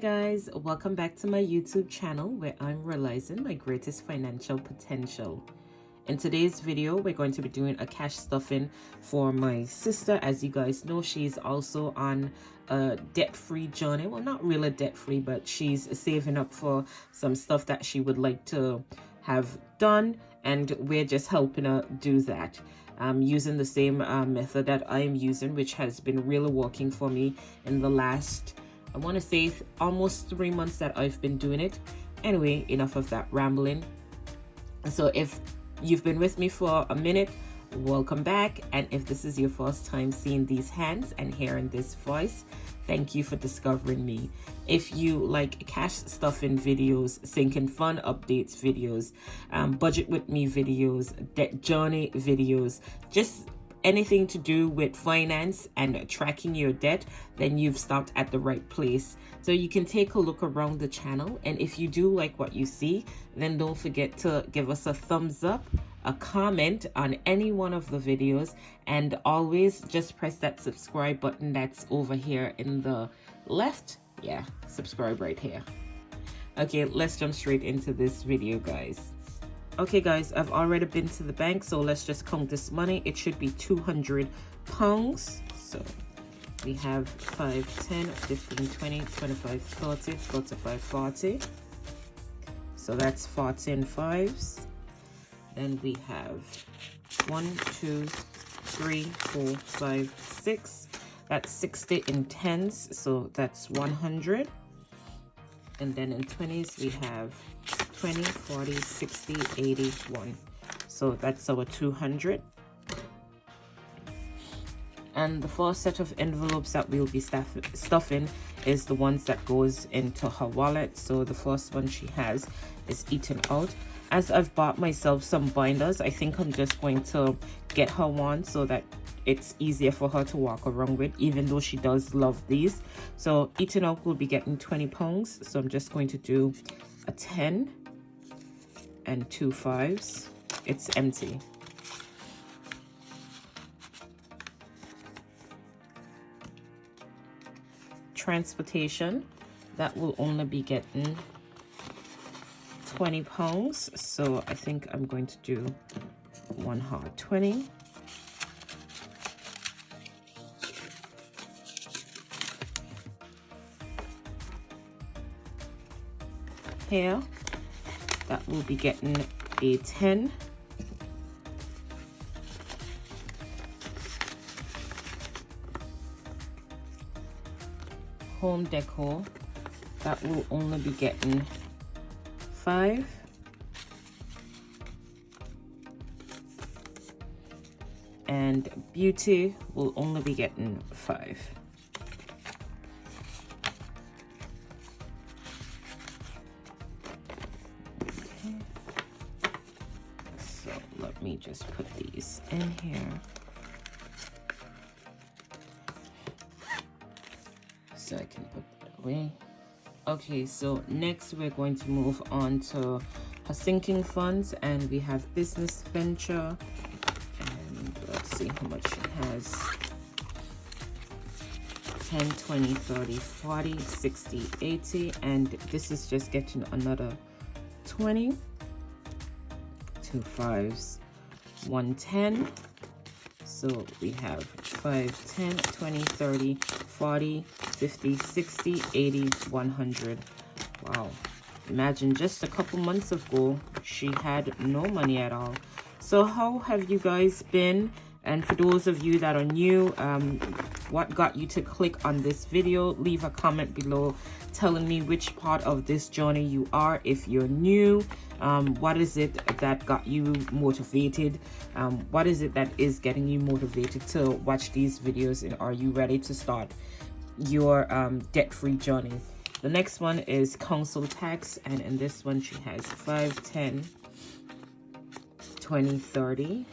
guys, welcome back to my YouTube channel where I'm realizing my greatest financial potential. In today's video, we're going to be doing a cash stuffing for my sister. As you guys know, she's also on a debt-free journey. Well, not really debt-free, but she's saving up for some stuff that she would like to have done, and we're just helping her do that. Using the same method that I am using, which has been really working for me in the last, I want to say, almost 3 months that I've been doing it. Anyway, enough of that rambling. So if you've been with me for a minute, welcome back. And if this is your first time seeing these hands and hearing this voice, thank you for discovering me. If you like cash stuffing videos, sinking fun updates videos, budget with me videos, debt journey videos, just anything to do with finance and tracking your debt, then you've stopped at the right place. So you can take a look around the channel, and if you do like what you see, then don't forget to give us a thumbs up, a comment on any one of the videos, and always just press that subscribe button that's over here in the left. Yeah, subscribe right here. Okay, let's jump straight into this video, guys. Okay guys, I've already been to the bank, so let's just count this money. It should be £200. So we have 5, 10, 15, 20, 25, 30, 45, 40. So that's 14 fives. Then we have 1, 2, 3, 4, 5, 6. That's 60 in tens, so that's 100. And then in 20s we have 20, 40, 60, 80, 1. So that's our 200. And the first set of envelopes that we'll be stuffing is the ones that goes into her wallet. So the first one she has is Eating Out. As I've bought myself some binders, I think I'm just going to get her one so that it's easier for her to walk around with, even though she does love these. So Eating Out will be getting £20. So I'm just going to do a 10 and 2 fives. It's empty. Transportation, that will only be getting £20. So I think I'm going to do one hard 20. Here, that will be getting a 10. Home decor, that will only be getting 5. And beauty will only be getting 5. Okay. So let me just put these in here. So I can put that away. Okay, so next we're going to move on to her sinking funds, and we have business venture, and let's see how much she has. 10, 20, 30, 40, 60, 80, and this is just getting another 20. 2 fives, 110. So we have 5, 10, 20, 30, 40, 50, 60, 80, 100. Wow. Imagine just a couple months ago, she had no money at all. So how have you guys been? And for those of you that are new, what got you to click on this video? Leave a comment below telling me which part of this journey you are. If you're new, what is it that got you motivated? What is it that is getting you motivated to watch these videos? And are you ready to start your debt-free journey? The next one is council tax, and in this one she has 5, 10, 20, 30.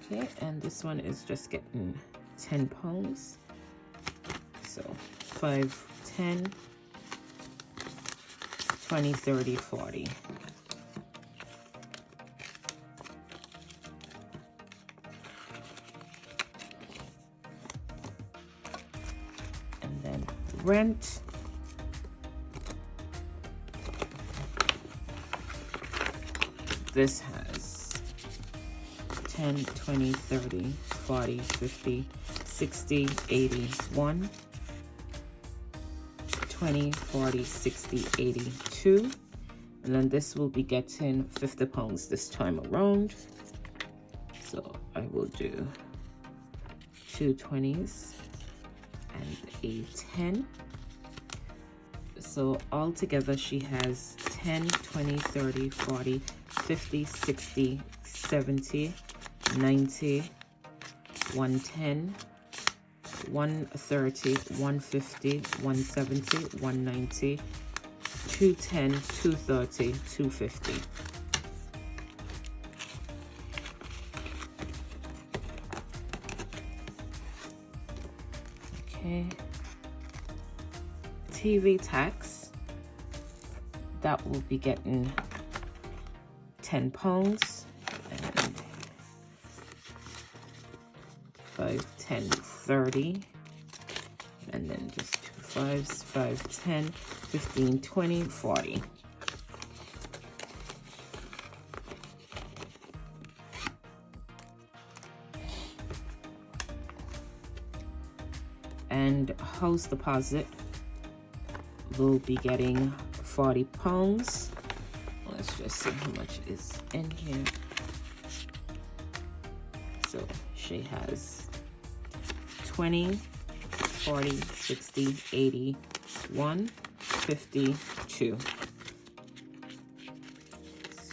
Okay, and this one is just getting £10. So 5, 10, 20, 30, 40. rent. This has 10, 20, 30, 40, 50, 60, 80, 1, 20, 40, 60, 80, 2. And then this will be getting 50 pounds this time around. So I will do 2 20s and a 10. So altogether she has 10, 20, 30, 40, 50, 60, 70, 90, 110, 130, 150, 170, 190, 210, 230, 250. Okay. TV tax, that will be getting 10 pounds and 5, 10, 30, and then just 2 5s, 5, 10, 15, 20, 40. And house deposit will be getting 40 pounds. Let's just see how much is in here. So she has 20, 40, 60, 80, 1, 50, 2.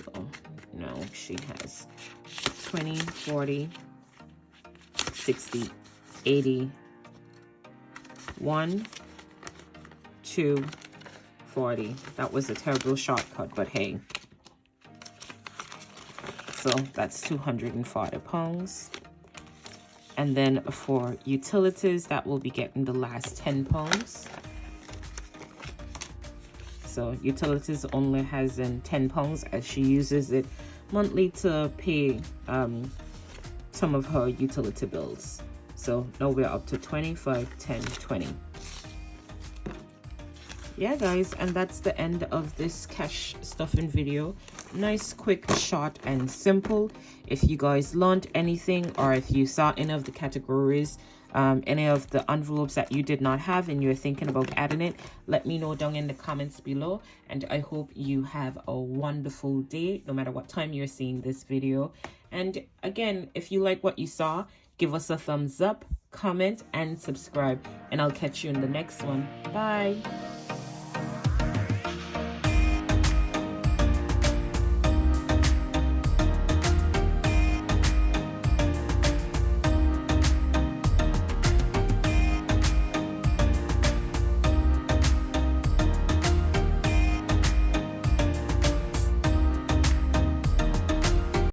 So no, she has 20, 40, 60, 80, 1, 2, 40. That was a terrible shortcut, but hey. So that's 240 pounds. And then for utilities, that will be getting the last 10 pounds. So utilities only has in 10 pounds as she uses it monthly to pay some of her utility bills. So now we're up to 25, 10, 20. Yeah guys, and that's the end of this cash stuffing video. Nice, quick, short and simple. If you guys learned anything, or if you saw any of the categories, any of the envelopes that you did not have and you're thinking about adding it, let me know down in the comments below. And I hope you have a wonderful day no matter what time you're seeing this video. And again, if you like what you saw, give us a thumbs up, comment and subscribe, and I'll catch you in the next one. Bye.